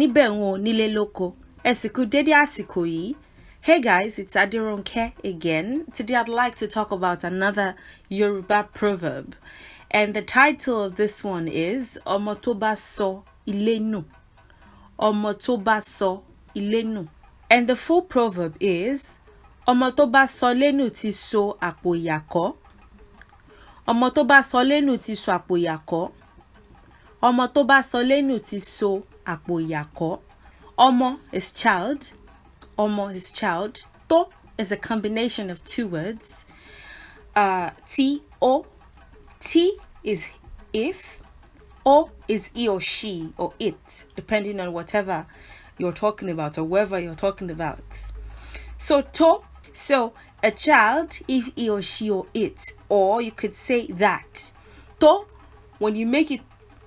níbẹ̀ wọn ò nílé lóko. Ẹ sì kú dédé àsìkò yìí. Hey guys, it's Adironke again. Today I'd like to talk about another Yoruba proverb. And the title of this one is Ọmọ tó bá sọ ilé nù. Ọmọ tó bá sọ ilé nù. And the full proverb is Ọmọ tó bá sọ ilé nù ti so àpò ìyàkọ́. Ọmọ tó bá sọ ilé nù ti so àpò ìyàkọ́. Ọmọ tó bá sọ ilé nù ti so àpò ìyàkọ́. Ọmọ is child. Ọmọ is child. To is a combination of two words. T-O. T is if. O is he or she or it, depending on whatever you're talking about or whoever you're talking about. So to, so a child, if he or she or it, or you could say that. To, when you make it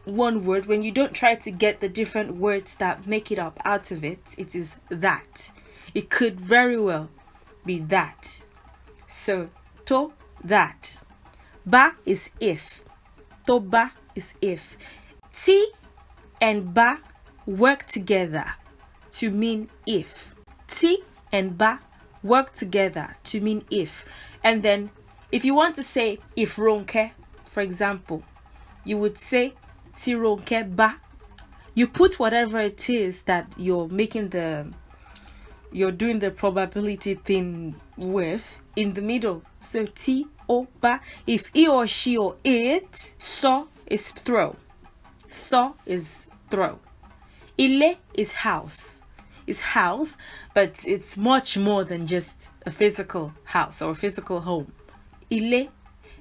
one word, when you don't try to get the different words that make it up out of it, it is that. It could very well be that. So to, that. Ba is if. To ba is if. T and ba work together to mean if. T and ba work together to mean if. And then if you want to say if Ronke, for example, you would say Ti Ronke ba. You put whatever it is that you're doing the probability thing with in the middle. So Ti o ba. If he or she or it, so is throw. So is throw. Ile is house. It's house, but it's much more than just a physical house or a physical home. Ile,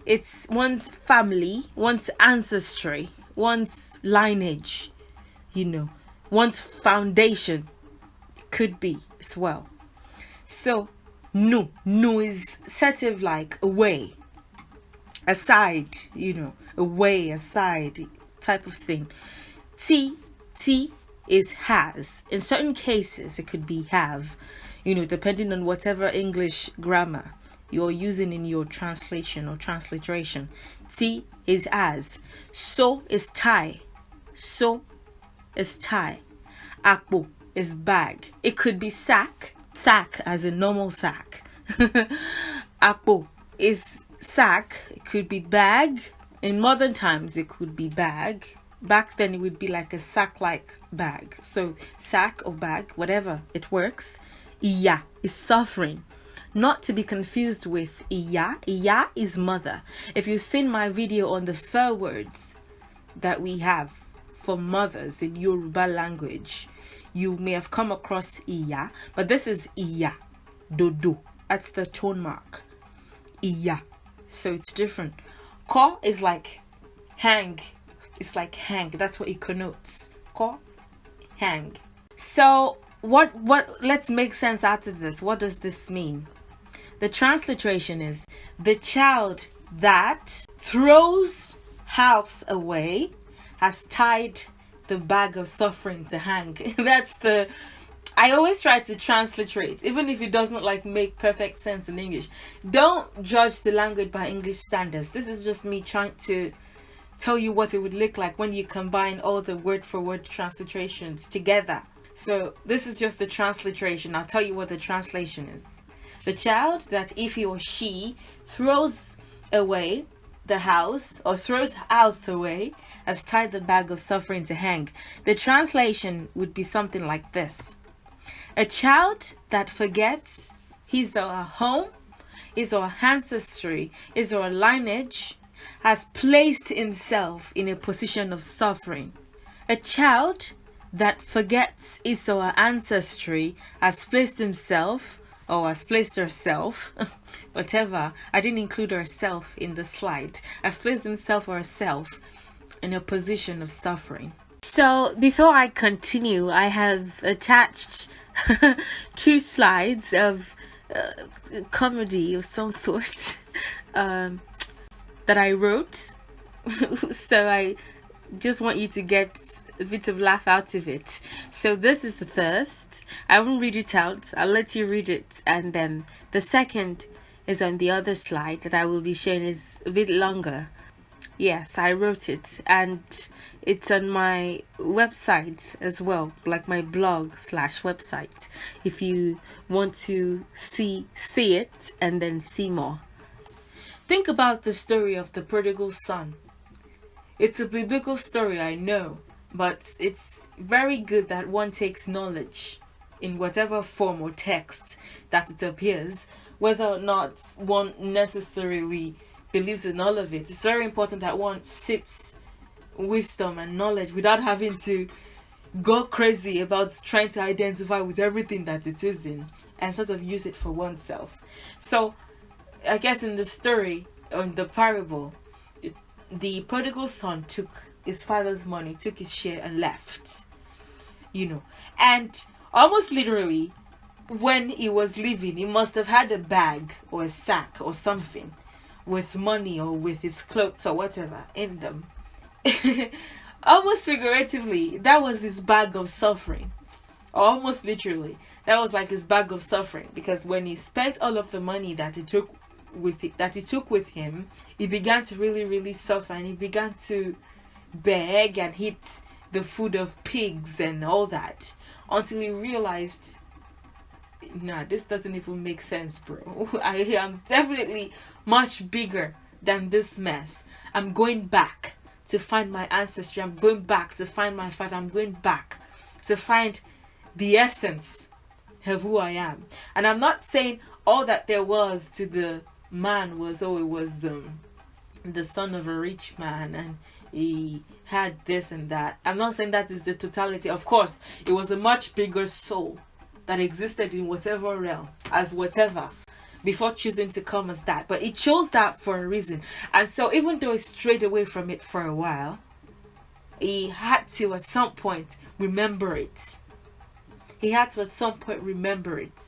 it's one's family, one's ancestry, one's lineage, one's foundation. It could be as well. So, nu is sort of like away, aside, away, aside type of thing. T is has. In certain cases, it could be have, depending on whatever English grammar you're using in your translation or transliteration. T is as. So is tie. So is tie. Akbo is bag. It could be sack. Sack as a normal sack. Akbo is sack. It could be bag. In modern times, it could be bag. Back then, it would be like a sack-like bag. So, sack or bag, whatever, it works. Iya is suffering. Not to be confused with Iya. Iya is mother. If you've seen my video on the 4 words that we have for mothers in Yoruba language, you may have come across Iya. But this is Iya. Dodo. That's the tone mark. Iya. So, it's different. Ko is like hang. It's like hang. That's what it connotes. Ko, hang. So what let's make sense out of this. What does this mean? The transliteration is the child that throws house away has tied the bag of suffering to hang. I always try to transliterate, even if it doesn't make perfect sense in English. Don't judge the language by English standards. This is just me trying to tell you what it would look like when you combine all the word for word transliterations together. So this is just the transliteration. I'll tell you what the translation is. The child that if he or she throws away the house or throws house away has tied the bag of suffering to hang. The translation would be something like this. A child that forgets his or her home, his or her ancestry, his or her lineage, has placed himself in a position of suffering. A child that forgets his or her ancestry has placed himself or has placed herself, whatever, I didn't include herself in the slide, has placed himself or herself in a position of suffering. So before I continue, I have attached 2 slides of comedy of some sort that I wrote. So I just want you to get a bit of laugh out of it. So this is the first. I won't read it out. I'll let you read it. And then the second is on the other slide that I will be sharing, is a bit longer. Yes, I wrote it, and it's on my website as well, like my blog/website. If you want to see it and then see more. Think about the story of the prodigal son. It's a biblical story, I know, but it's very good that one takes knowledge in whatever form or text that it appears, whether or not one necessarily believes in all of it. It's very important that one sips wisdom and knowledge without having to go crazy about trying to identify with everything that it is in and sort of use it for oneself. So I guess in the story, on the parable, the prodigal son took his father's money, took his share and left. And almost literally, when he was leaving, he must have had a bag or a sack or something with money or with his clothes or whatever in them. Almost figuratively, that was his bag of suffering. Almost literally, that was like his bag of suffering, because when he spent all of the money that he took with him, he began to really, really suffer, and he began to beg and eat the food of pigs and all that, until he realized, nah, this doesn't even make sense, bro. I am definitely much bigger than this mess. I'm going back to find my ancestry. I'm going back to find my father. I'm going back to find the essence of who I am. And I'm not saying all that there was to the man was, it was the son of a rich man and he had this and that. I'm not saying that is the totality. Of course, it was a much bigger soul that existed in whatever realm as whatever before choosing to come as that. But he chose that for a reason. And so even though he strayed away from it for a while, he had to at some point remember it. He had to at some point remember it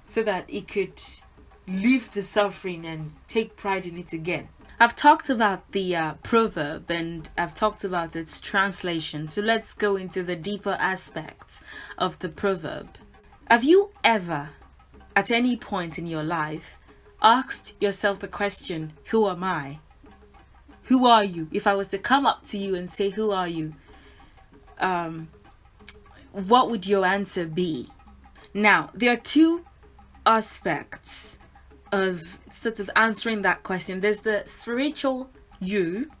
so that he could leave the suffering and take pride in it again. I've talked about the proverb and I've talked about its translation. So let's go into the deeper aspects of the proverb. Have you ever, at any point in your life, asked yourself the question, who am I? Who are you? If I was to come up to you and say, who are you? What would your answer be? Now, there are two aspects of sort of answering that question. There's the spiritual you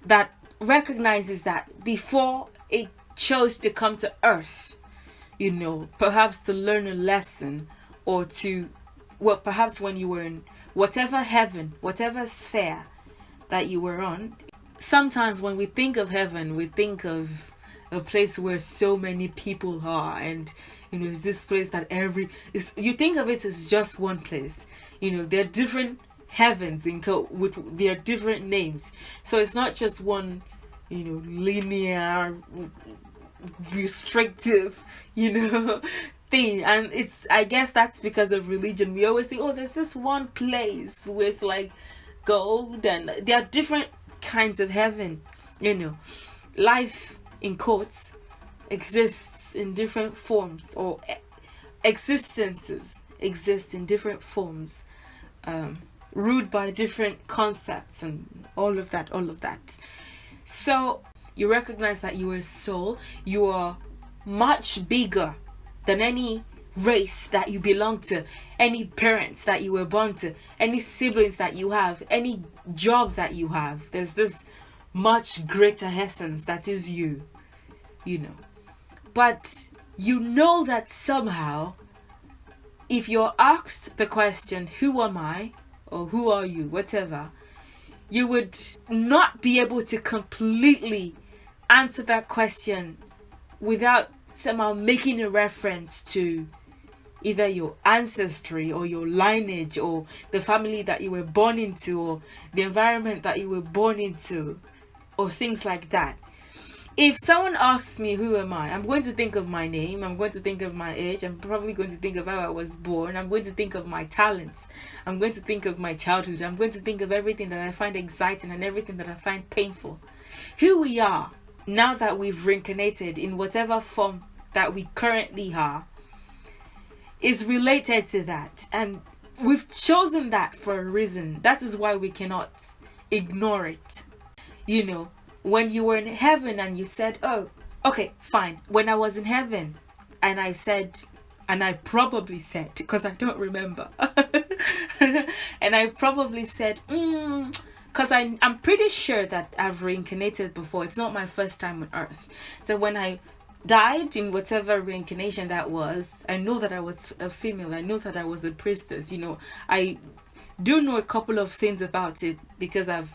that recognizes that before it chose to come to earth, perhaps to learn a lesson or perhaps when you were in whatever heaven, whatever sphere that you were on. Sometimes when we think of heaven, we think of a place where so many people are, and it's this place that you think of it as just one place. There are different heavens with their different names, so it's not just one linear restrictive thing. And I guess that's because of religion. We always think, there's this one place with like gold, and there are different kinds of heaven. Life in quotes exists in different forms, or existences exist in different forms, ruled by different concepts and all of that. So you recognize that you are a soul. You are much bigger than any race that you belong to, any parents that you were born to, any siblings that you have, any job that you have. There's this much greater essence that is you. But that somehow, if you're asked the question, who am I, or who are you, whatever, you would not be able to completely answer that question without somehow making a reference to either your ancestry or your lineage or the family that you were born into or the environment that you were born into or things like that. If someone asks me, who am I? I'm going to think of my name. I'm going to think of my age. I'm probably going to think of how I was born. I'm going to think of my talents. I'm going to think of my childhood. I'm going to think of everything that I find exciting and everything that I find painful. Who we are, now that we've reincarnated in whatever form that we currently are, is related to that. And we've chosen that for a reason. That is why we cannot ignore it. You know, when you were in heaven and you said, oh, okay, fine. When I was in heaven and I said, and I probably said, because I don't remember, and I probably said, because I'm pretty sure that I've reincarnated before. It's not my first time on earth. So when I died in whatever reincarnation that was, I know that I was a female. I know that I was a priestess. You know, I do know a couple of things about it because I've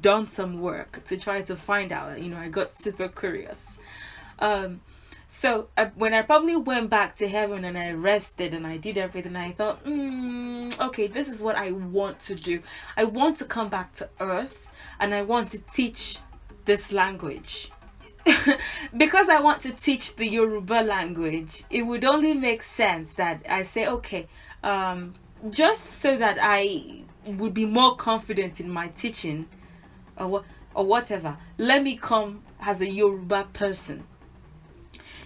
done some work to try to find out. You know, I got super curious. So when I probably went back to heaven and I rested and I did everything, I thought, okay, this is what I want to do. I want to come back to earth and I want to teach this language. Because I want to teach the Yoruba language, it would only make sense that I say, okay, just so that I would be more confident in my teaching or whatever, let me come as a Yoruba person.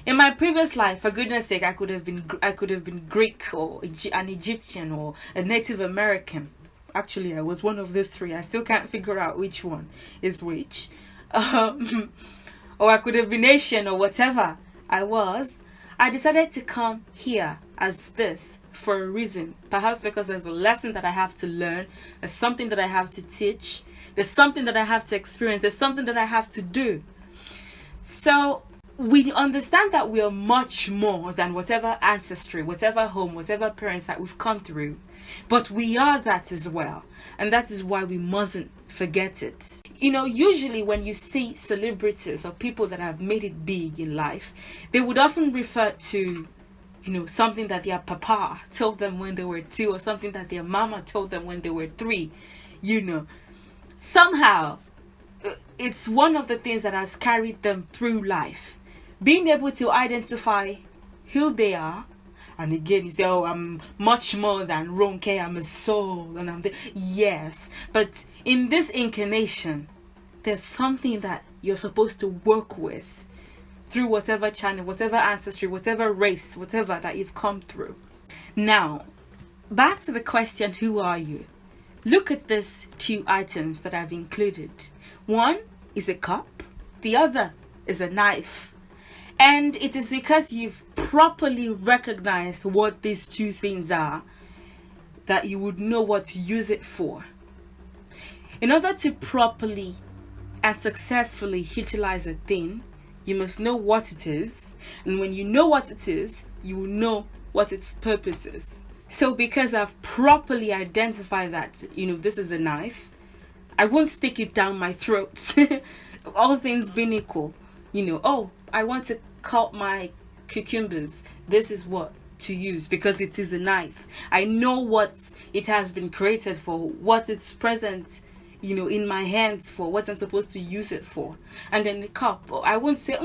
In my previous life, for goodness sake, I could have been Greek or an Egyptian or a Native American. Actually, I was one of these three. I still can't figure out which one is which. Or I could have been Asian or whatever I was. I decided to come here as this for a reason. Perhaps because there's a lesson that I have to learn. There's something that I have to teach. There's something that I have to experience. There's something that I have to do. So we understand that we are much more than whatever ancestry, whatever home, whatever parents that we've come through. But we are that as well. And that is why we mustn't forget it. You know, usually when you see celebrities or people that have made it big in life, they would often refer to, you know, something that their papa told them when they were 2 or something that their mama told them when they were 3. You know, somehow it's one of the things that has carried them through life. Being able to identify who they are. And again, you say, oh, I'm much more than Ronke, I'm a soul. And I'm yes. But in this incarnation, there's something that you're supposed to work with through whatever channel, whatever ancestry, whatever race, whatever that you've come through. Now, back to the question, who are you? Look at these 2 items that I've included. One is a cup. The other is a knife. And it is because you've properly recognized what these 2 things are that you would know what to use it for. In order to properly and successfully utilize a thing, you must know what it is. And when you know what it is, you will know what its purpose is. So because I've properly identified that, you know, this is a knife, I won't stick it down my throat. All things being equal, you know, oh, I want to cut my cucumbers. This is what to use because it is a knife. I know what it has been created for, what it's present, you know, in my hands for, what I'm supposed to use it for. And then the cup, I won't say,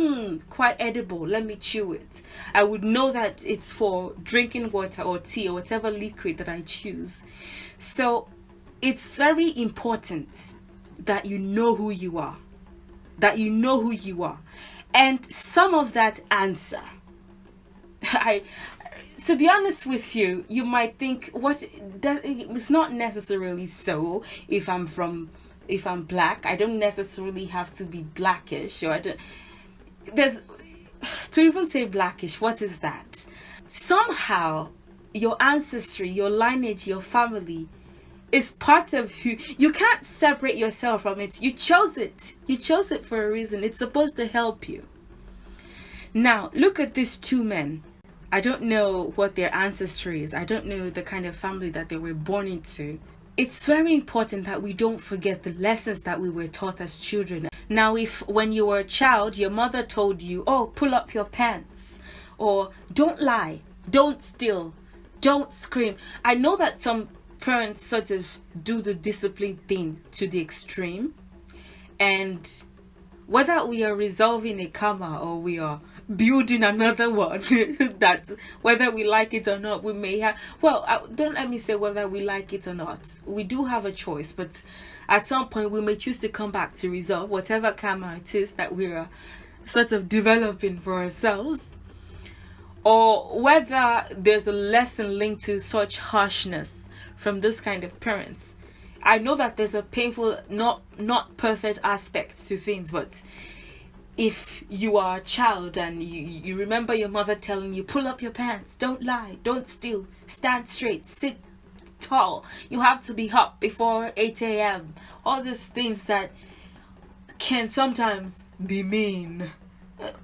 quite edible, let me chew it. I would know that it's for drinking water or tea or whatever liquid that I choose. So it's very important that you know who you are. That you know who you are. And some of that answer, to be honest with you, you might think that it's not necessarily so. If I'm black, I don't necessarily have to be blackish, or to even say blackish. What is that? Somehow, your ancestry, your lineage, your family is part of who you can't separate yourself from it. You chose it. You chose it for a reason. It's supposed to help you. Now, look at these 2 men. I don't know what their ancestry is. I don't know the kind of family that they were born into. It's very important that we don't forget the lessons that we were taught as children. Now, if when you were a child, your mother told you, oh, pull up your pants, or don't lie, don't steal, don't scream. I know that some parents sort of do the discipline thing to the extreme, and whether we are resolving a karma or we are building another one, that whether we like it or not, we may have, don't let me say whether we like it or not, we do have a choice, but at some point we may choose to come back to resolve whatever karma it is that we are sort of developing for ourselves, or whether there's a lesson linked to such harshness from this kind of parents. I know that there's a painful, not perfect aspect to things, but if you are a child and you remember your mother telling you, pull up your pants, don't lie, don't steal, stand straight, sit tall, you have to be up before 8 a.m. All these things that can sometimes be mean,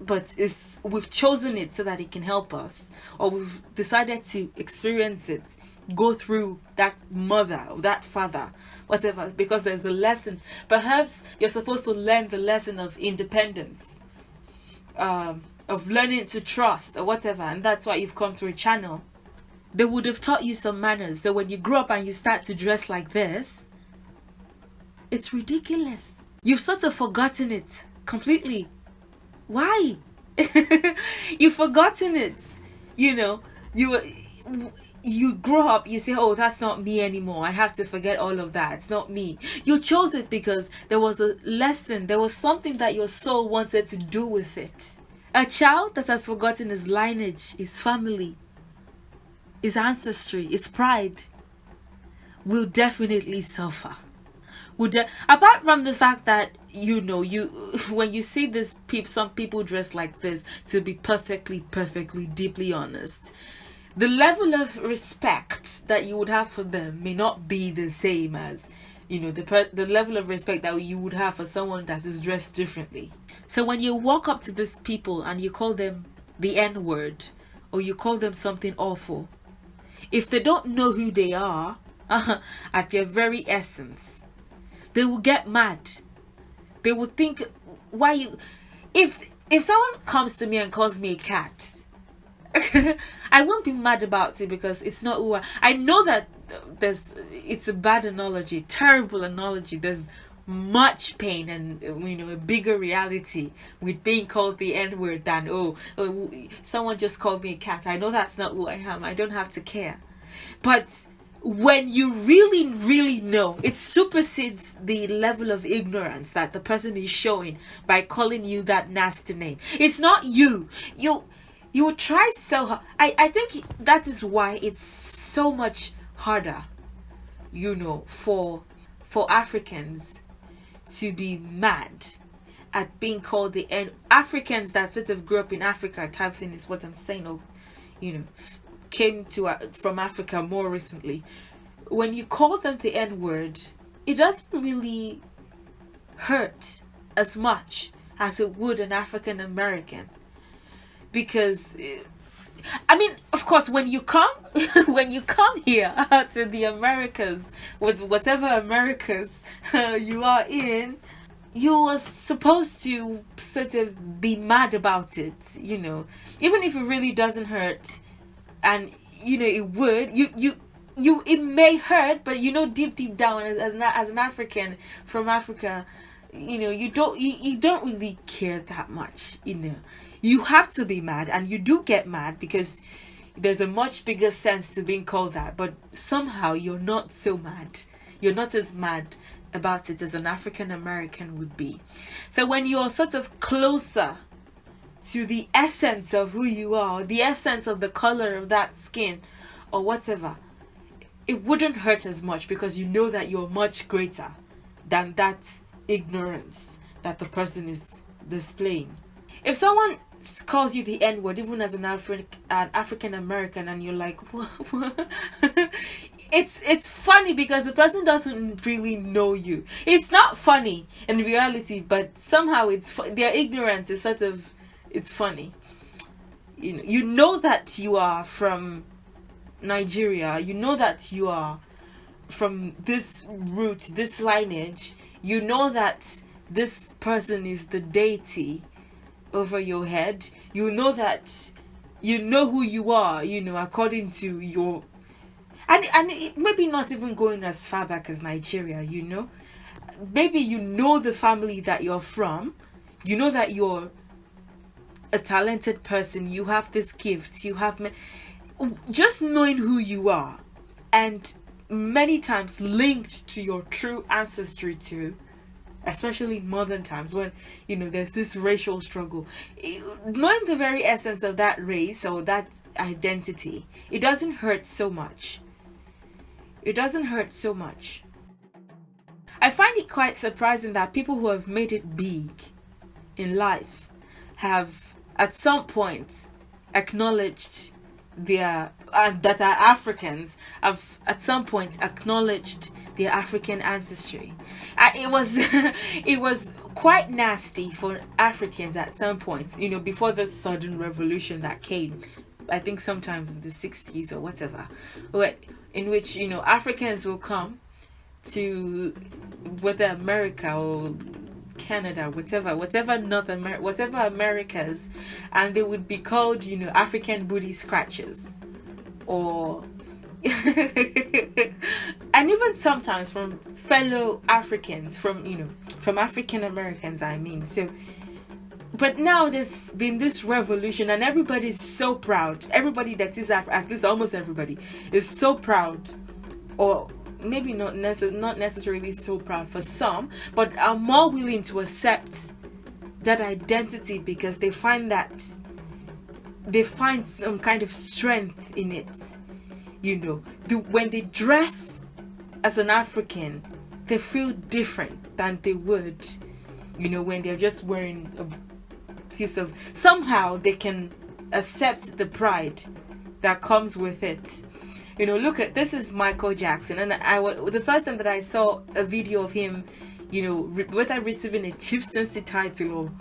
but we've chosen it so that it can help us, or we've decided to experience it, go through that mother or that father, whatever, because there's a lesson. Perhaps you're supposed to learn the lesson of independence, of learning to trust or whatever, and that's why you've come through a channel. They would have taught you some manners, so when you grow up and you start to dress like this, it's ridiculous. You've sort of forgotten it completely. Why? You've forgotten it. You know, you grow up, you say, oh, that's not me anymore, I have to forget all of that, it's not me. You chose it because there was a lesson, there was something that your soul wanted to do with it. A child that has forgotten his lineage, his family, his ancestry, his pride, will definitely suffer. Apart from the fact that, you know, when you see this some people dress like this, to be perfectly deeply honest, the level of respect that you would have for them may not be the same as, you know, the level of respect that you would have for someone that is dressed differently. So when you walk up to these people and you call them the N-word, or you call them something awful, if they don't know who they are, at their very essence, they will get mad. They will think, why you... If someone comes to me and calls me a cat, I won't be mad about it, because it's not who I know that it's a bad analogy, terrible analogy. There's much pain and, you know, a bigger reality with being called the N-word than, oh, someone just called me a cat. I know that's not who I am. I don't have to care. But when you really know, it supersedes the level of ignorance that the person is showing by calling you that nasty name. It's not you. You would try so hard. I think that is why it's so much harder, you know, for Africans to be mad at being called the Africans that sort of grew up in Africa type thing is what I'm saying, or, you know, came to from Africa more recently. When you call them the N-word, it doesn't really hurt as much as it would an African American. Because, I mean, of course, when you come here to the Americas, with whatever Americas you are in, you are supposed to sort of be mad about it, you know, even if it really doesn't hurt, and, you know, it would, it may hurt, but, you know, deep down, as an African from Africa, you know, you don't really care that much, you know. You have to be mad, and you do get mad because there's a much bigger sense to being called that, but somehow you're not so mad. You're not as mad about it as an African American would be. So when you're sort of closer to the essence of who you are, the essence of the color of that skin or whatever, it wouldn't hurt as much, because you know that you're much greater than that ignorance that the person is displaying. If someone calls you the N-word, even as an African American, and you're like, what? it's funny because the person doesn't really know you. It's not funny in reality, but somehow their ignorance is sort of, it's funny. You know that you are from Nigeria. You know that you are from this root, this lineage. You know that this person is the deity over your head. You know that, you know who you are, you know, according to your, and it, maybe not even going as far back as Nigeria, you know, maybe you know the family that you're from, you know that you're a talented person, you have this gift, you have just knowing who you are, and many times linked to your true ancestry too, especially in modern times when, you know, there's this racial struggle. Knowing the very essence of that race or that identity, it doesn't hurt so much. It doesn't hurt so much. I find it quite surprising that people who have made it big in life have at some point acknowledged their that are Africans have at some point acknowledged their African ancestry. It was it was quite nasty for Africans at some point, before the sudden revolution that came, I think sometimes in the 60s or whatever, in which Africans will come to whether America or Canada, whatever whatever Americas, and they would be called African booty scratchers, or and even sometimes from fellow Africans, from African Americans, I mean. So but now there's been this revolution and everybody's so proud. Everybody that is at least almost everybody is so proud, or maybe not necessarily so proud for some, but are more willing to accept that identity because they find some kind of strength in it. When they dress as an African, they feel different than they would when they're just wearing a piece of, somehow they can accept the pride that comes with it. Look at, this is Michael Jackson, and the first time that I saw a video of him, whether receiving a chieftaincy title or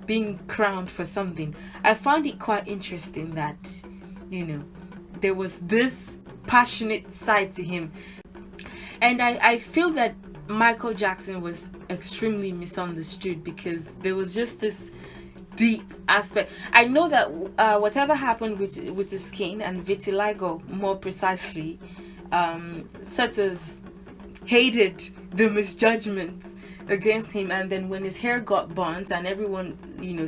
being crowned for something, I found it quite interesting that, there was this passionate side to him. And I feel that Michael Jackson was extremely misunderstood because there was just this deep aspect. I know that whatever happened with his skin and vitiligo, more precisely, sort of hated the misjudgments against him. And then when his hair got burnt and everyone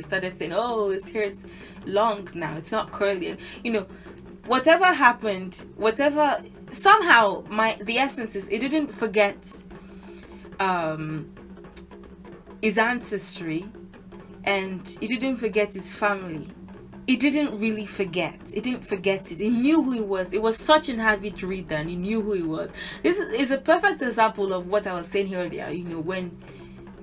started saying, oh, his hair is long now, it's not curly, whatever happened, somehow the essence is, it didn't forget his ancestry, and he didn't forget his family. He didn't really forget. He didn't forget it. He knew who he was. It was such an avid reader, and he knew who he was. This is a perfect example of what I was saying earlier. When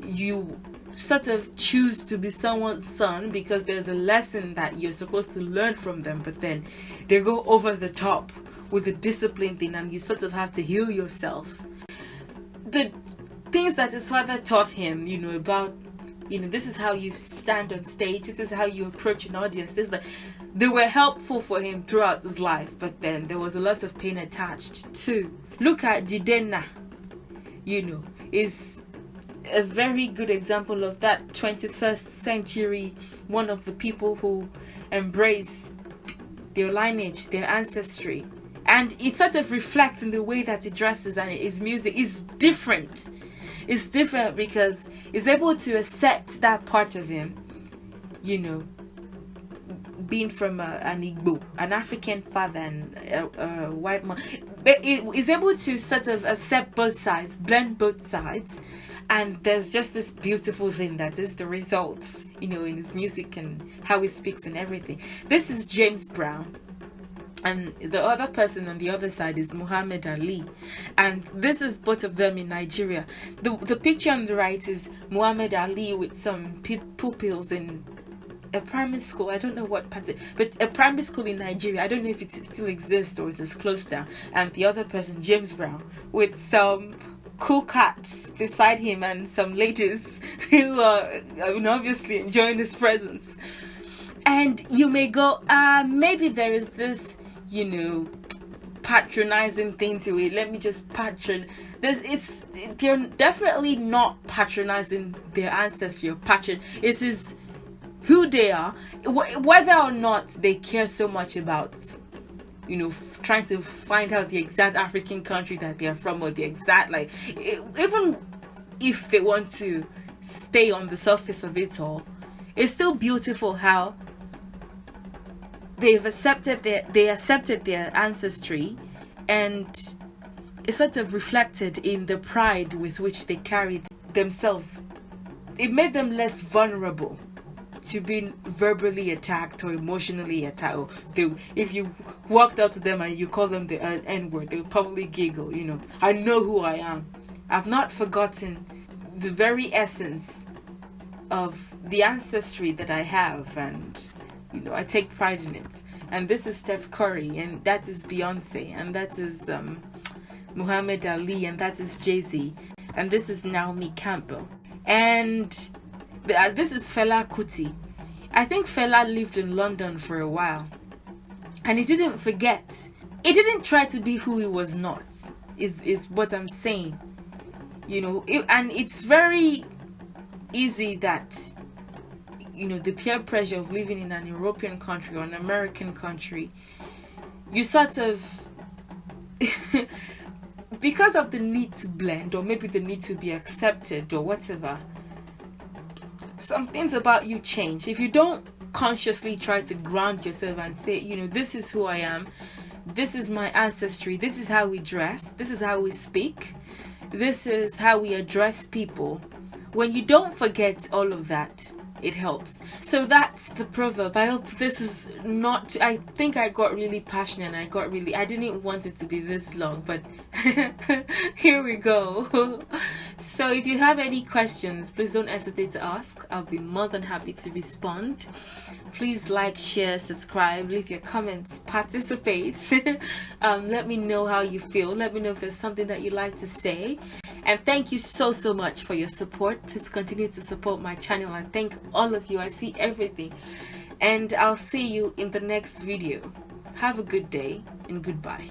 you sort of choose to be someone's son because there's a lesson that you're supposed to learn from them, but then they go over the top with the discipline thing, and you sort of have to heal yourself. The things that his father taught him, about this is how you stand on stage, this is how you approach an audience, they were helpful for him throughout his life, but then there was a lot of pain attached too. Look at Jidenna, is a very good example of that 21st century, one of the people who embrace their lineage, their ancestry, and it sort of reflects in the way that he dresses, and his music is different. It's different because he's able to accept that part of him, being from an Igbo, an African father, and a white man. But he's able to sort of accept both sides, blend both sides, and there's just this beautiful thing that is the results, in his music and how he speaks and everything. This is James Brown. And the other person on the other side is Muhammad Ali, and this is both of them in Nigeria. The picture on the right is Muhammad Ali with some pupils in a primary school. I don't know what part, but a primary school in Nigeria. I don't know if it still exists or it is closed down. And the other person, James Brown, with some cool cats beside him and some ladies who are obviously enjoying his presence. And you may go, maybe there is this patronizing thing to it. Let me just they're definitely not patronizing their ancestry or it is who they are, whether or not they care so much about trying to find out the exact African country that they are from, or the exact, even if they want to stay on the surface of it all, it's still beautiful how they accepted their ancestry, and it's sort of reflected in the pride with which they carried themselves. It made them less vulnerable to being verbally attacked or emotionally attacked. If you walked out to them and you call them the N-word, they would probably giggle. I know who I am. I've not forgotten the very essence of the ancestry that I have, and I take pride in it. And this is Steph Curry, and that is Beyonce, and that is Muhammad Ali, and that is Jay-Z, and this is Naomi Campbell, and this is Fela Kuti. I think Fela lived in London for a while, and he didn't forget. He didn't try to be who he was not, is what I'm saying. And it's very easy that the peer pressure of living in an European country or an American country, you sort of because of the need to blend, or maybe the need to be accepted or whatever, some things about you change. If you don't consciously try to ground yourself and say, this is who I am, this is my ancestry, this is how we dress, this is how we speak, this is how we address people. When you don't forget all of that, it helps. So that's the proverb. I hope this is not, I think I got really passionate, and I didn't want it to be this long, but here we go. So if you have any questions, please don't hesitate to ask. I'll be more than happy to respond. Please like, share, subscribe, leave your comments, participate. Let me know how you feel. Let me know if there's something that you'd like to say. And thank you so much for your support. Please continue to support my channel. I thank all of you. I see everything. And I'll see you in the next video. Have a good day and goodbye.